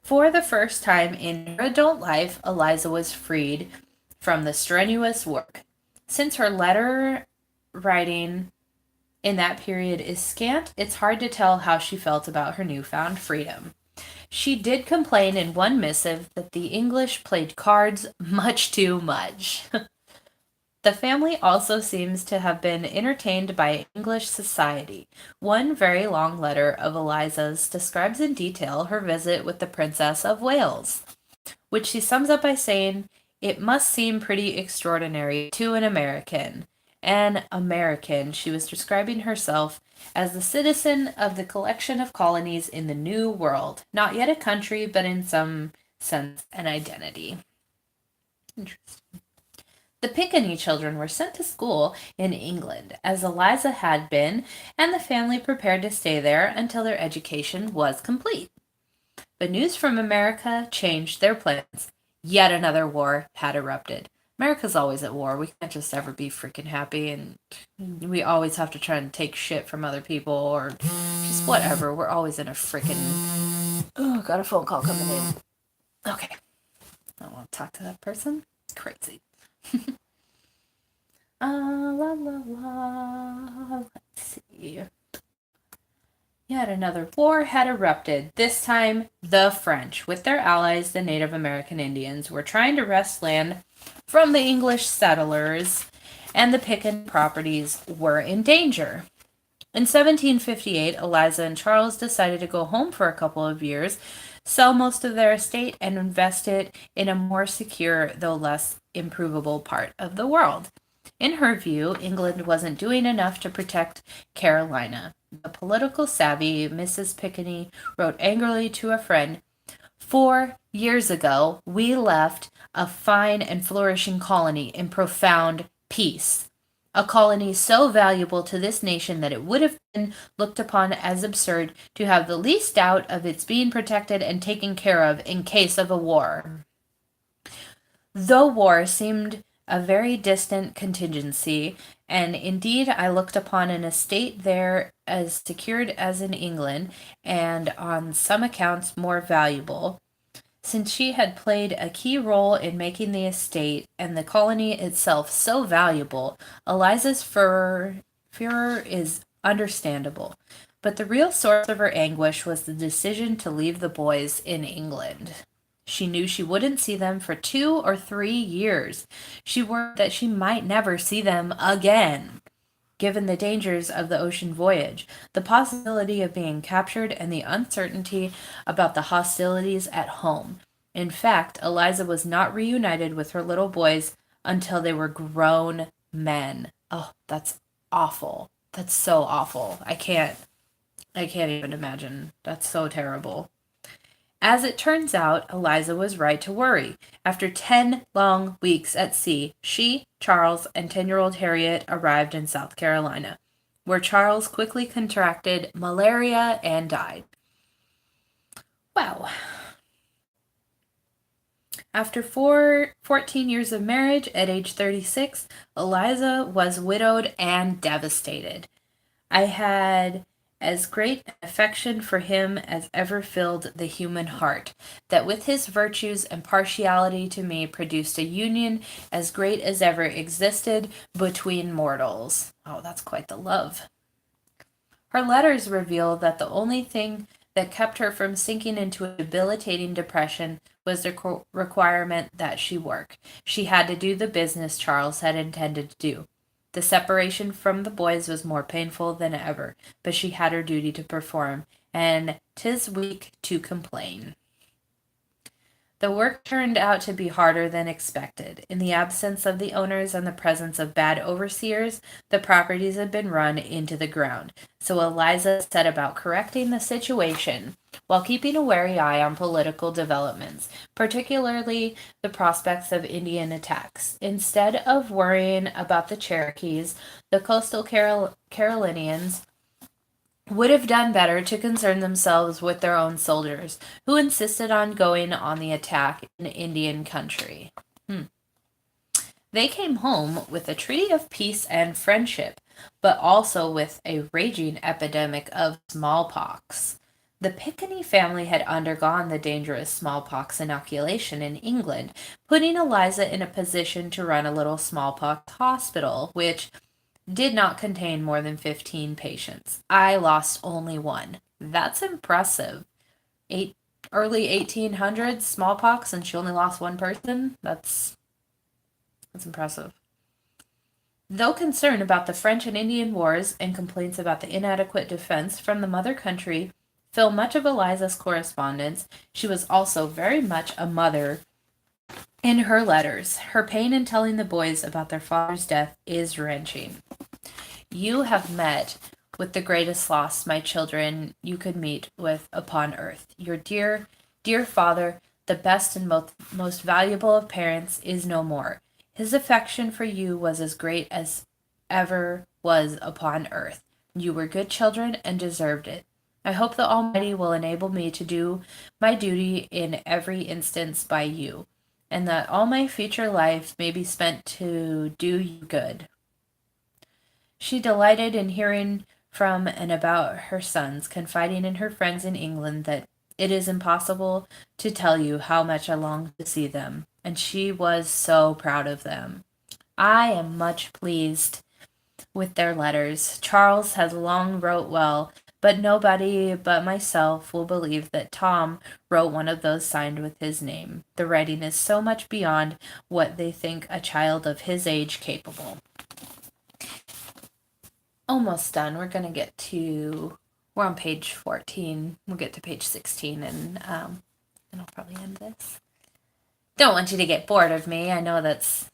For the first time in her adult life, Eliza was freed from the strenuous work. Since her letter writing in that period is scant, it's hard to tell how she felt about her newfound freedom. She did complain in one missive that the English played cards much too much. The family also seems to have been entertained by English society. One very long letter of Eliza's describes in detail her visit with the Princess of Wales, which she sums up by saying, "It must seem pretty extraordinary to an American." An American, she was describing herself as the citizen of the collection of colonies in the New World, not yet a country, but in some sense an identity. Interesting. The Pickney children were sent to school in England, as Eliza had been, and the family prepared to stay there until their education was complete. But news from America changed their plans. Yet another war had erupted. America's always at war. We can't just ever be freaking happy, and we always have to try and take shit from other people or just whatever. We're always in a freaking. Oh, got a phone call coming in. Okay. I don't want to talk to that person. Crazy. La la la. Let's see. Yet another war had erupted. This time, the French, with their allies, the Native American Indians, were trying to wrest land from the English settlers, and the Pickens properties were in danger. In 1758, Eliza and Charles decided to go home for a couple of years, sell most of their estate, and invest it in a more secure, though less improvable part of the world. In her view, England wasn't doing enough to protect Carolina. The political savvy Mrs. Pickney wrote angrily to a friend, 4 years ago, we left a fine and flourishing colony in profound peace. A colony so valuable to this nation that it would have been looked upon as absurd to have the least doubt of its being protected and taken care of in case of a war. Though war seemed a very distant contingency, and indeed I looked upon an estate there as secured as in England, and on some accounts more valuable. Since she had played a key role in making the estate and the colony itself so valuable, Eliza's furor is understandable. But the real source of her anguish was the decision to leave the boys in England. She knew she wouldn't see them for 2 or 3 years. She worried that she might never see them again. Given the dangers of the ocean voyage, the possibility of being captured, and the uncertainty about the hostilities at home. In fact, Eliza was not reunited with her little boys until they were grown men. Oh, that's awful. That's so awful. I can't even imagine. That's so terrible. As it turns out, Eliza was right to worry. After 10 long weeks at sea, she, Charles, and 10-year-old Harriet arrived in South Carolina, where Charles quickly contracted malaria and died. Wow. After 14 years of marriage, at age 36, Eliza was widowed and devastated. I had as great an affection for him as ever filled the human heart, that with his virtues and partiality to me produced a union as great as ever existed between mortals. Oh, that's quite the love. Her letters reveal that the only thing that kept her from sinking into a debilitating depression was the requirement that she work. She had to do the business Charles had intended to do. The separation from the boys was more painful than ever, but she had her duty to perform, and 'tis weak to complain. The work turned out to be harder than expected. In the absence of the owners and the presence of bad overseers, the properties had been run into the ground. So Eliza set about correcting the situation while keeping a wary eye on political developments, particularly the prospects of Indian attacks. Instead of worrying about the Cherokees, the coastal Carolinians would have done better to concern themselves with their own soldiers, who insisted on going on the attack in Indian country. They came home with a treaty of peace and friendship, but also with a raging epidemic of smallpox. The Pickney family had undergone the dangerous smallpox inoculation in England, putting Eliza in a position to run a little smallpox hospital, which did not contain more than 15 patients. I lost only one. That's impressive. Early 1800s smallpox, and she only lost one person. That's impressive. Though concerned about the French and Indian wars and complaints about the inadequate defense from the mother country fill much of Eliza's correspondence, she was also very much a mother in her letters. Her pain in telling the boys about their father's death is wrenching. You have met with the greatest loss, my children, you could meet with upon earth. Your dear, dear father, the best and most valuable of parents, is no more. His affection for you was as great as ever was upon earth. You were good children and deserved it. I hope the Almighty will enable me to do my duty in every instance by you, and that all my future life may be spent to do you good. She delighted in hearing from and about her sons, confiding in her friends in England that it is impossible to tell you how much I long to see them, and she was so proud of them. I am much pleased with their letters. Charles has long wrote well, but nobody but myself will believe that Tom wrote one of those signed with his name. The writing is so much beyond what they think a child of his age capable. Almost done. We're on page 14. We'll get to page 16 and I'll probably end this. Don't want you to get bored of me. I know it's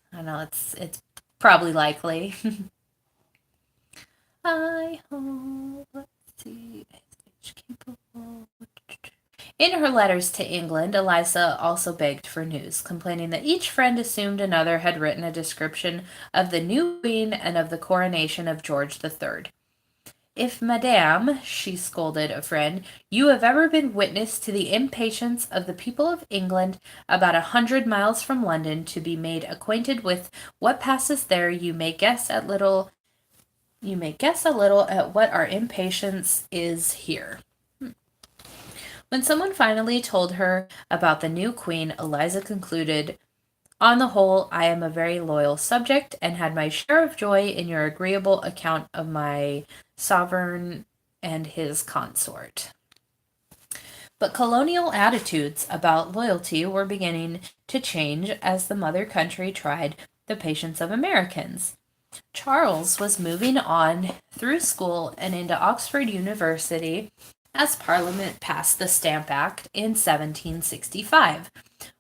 probably likely. I hope, let's see, capable. In her letters to England, Eliza also begged for news, complaining that each friend assumed another had written a description of the new queen and of the coronation of George III. If, madame, she scolded a friend, you have ever been witness to the impatience of the people of England about 100 miles from London to be made acquainted with what passes there, you may guess a little at what our impatience is here. When someone finally told her about the new queen, Eliza concluded, on the whole, I am a very loyal subject, and had my share of joy in your agreeable account of my sovereign and his consort. But colonial attitudes about loyalty were beginning to change as the mother country tried the patience of Americans. Charles was moving on through school and into Oxford University as Parliament passed the Stamp Act in 1765,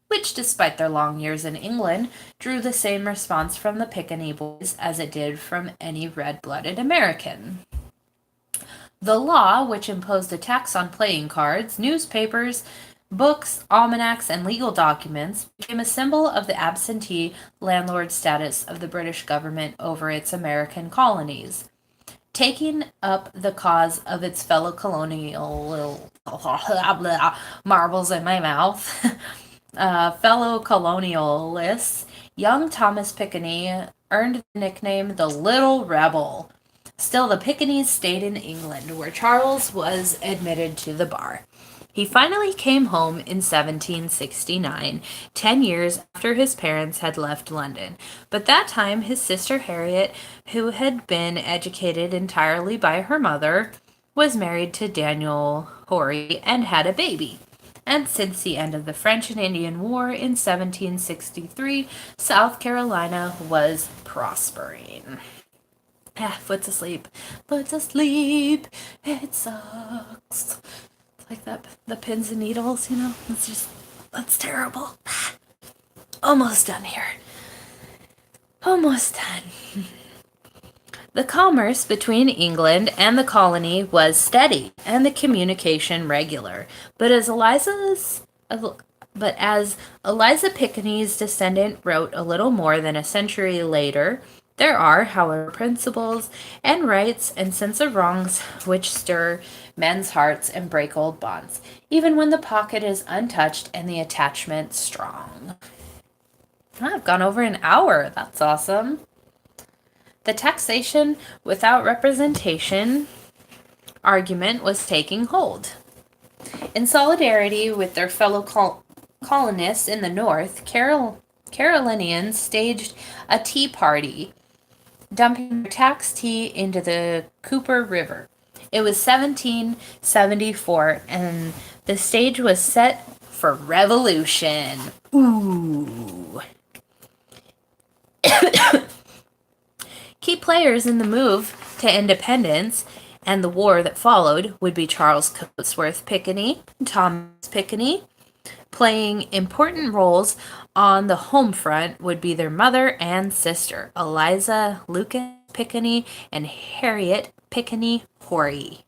which, despite their long years in England, drew the same response from the Pickney boys as it did from any red-blooded American. The law, which imposed a tax on playing cards, newspapers, books, almanacs, and legal documents, became a symbol of the absentee landlord status of the British government over its American colonies. Taking up the cause of its fellow colonial marbles in my mouth, Fellow colonialists, young Thomas Pickney earned the nickname the Little Rebel. Still, the Pickaninnies stayed in England, where Charles was admitted to the bar. He finally came home in 1769, 10 years after his parents had left London. But that time, his sister Harriet, who had been educated entirely by her mother, was married to Daniel Horry and had a baby. And since the end of the French and Indian War in 1763, South Carolina was prospering. Foot's asleep. Foot's asleep. It sucks. It's like that, the pins and needles, that's terrible. Almost done here. Almost done. The commerce between England and the colony was steady and the communication regular. But as Eliza Pickney's descendant wrote a little more than a century later, there are, however, principles and rights and sense of wrongs which stir men's hearts and break old bonds, even when the pocket is untouched and the attachment strong. I've gone over an hour. That's awesome. The taxation without representation argument was taking hold. In solidarity with their fellow colonists in the North, Carolinians staged a tea party, dumping their tax tea into the Cooper River. It was 1774, and the stage was set for revolution. Ooh. Key players in the move to independence and the war that followed would be Charles Cotesworth Pickney and Thomas Pickney. Playing important roles on the home front would be their mother and sister, Eliza Lucas Pickney and Harriet Pickney Horry.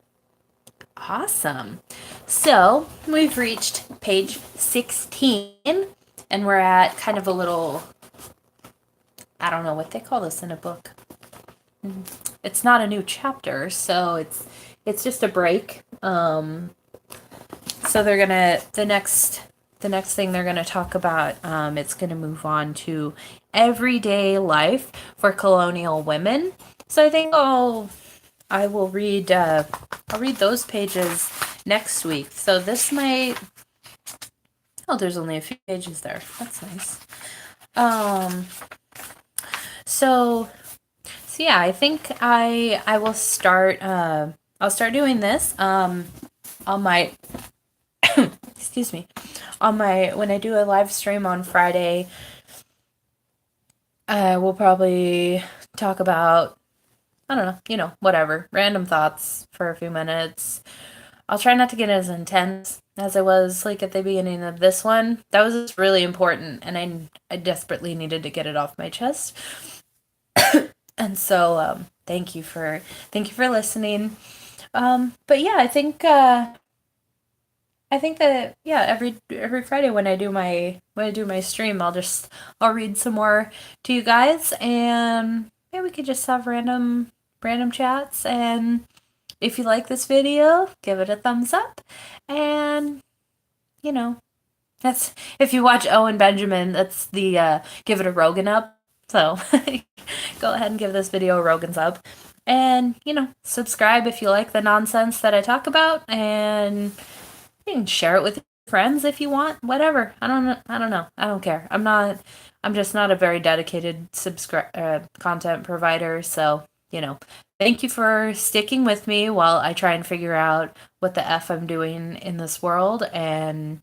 Awesome. So we've reached page 16, and we're at kind of a little, I don't know what they call this in a book. It's not a new chapter, so it's just a break. So they're gonna the next thing they're gonna talk about. It's gonna move on to everyday life for colonial women. So I think I will read. I'll read those pages next week. So this might. Oh, there's only a few pages there. That's nice. So yeah, I think I will start. I'll start doing this. On my. Excuse me. On my when I do a live stream on Friday, I will probably talk about, I don't know, whatever, random thoughts for a few minutes. I'll try not to get as intense as I was like at the beginning of this one. That was just really important, and I desperately needed to get it off my chest. And so thank you for listening. But yeah, I think that every Friday when I do my stream, I'll read some more to you guys, and yeah, we could just have random chats. And if you like this video, give it a thumbs up, and that's, if you watch Owen Benjamin, that's the give it a Rogan up. So go ahead and give this video a Rogan's up, and subscribe if you like the nonsense that I talk about, and you can share it with your friends if you want. Whatever. I don't know. I don't care. I'm just not a very dedicated content provider. So, thank you for sticking with me while I try and figure out what the F I'm doing in this world and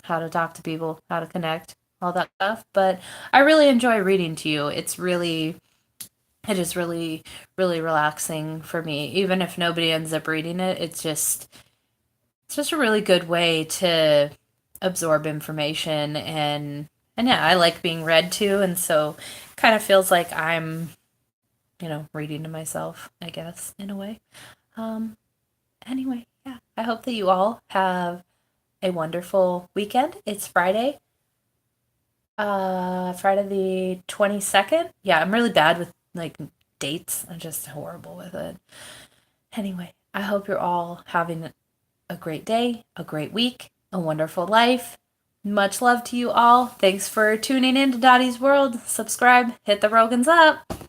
how to talk to people, how to connect, all that stuff. But I really enjoy reading to you. It is really, really relaxing for me. Even if nobody ends up reading it, it's just a really good way to absorb information, and yeah, I like being read to, and so kind of feels like I'm reading to myself, I guess, in a way. Anyway, yeah, I hope that you all have a wonderful weekend. It's Friday. Friday the 22nd. Yeah, I'm really bad with like dates. I'm just horrible with it. Anyway, I hope you're all having a great day, a great week, a wonderful life. Much love to you all. Thanks for tuning in to Dottie's World. Subscribe, hit the Rogans up.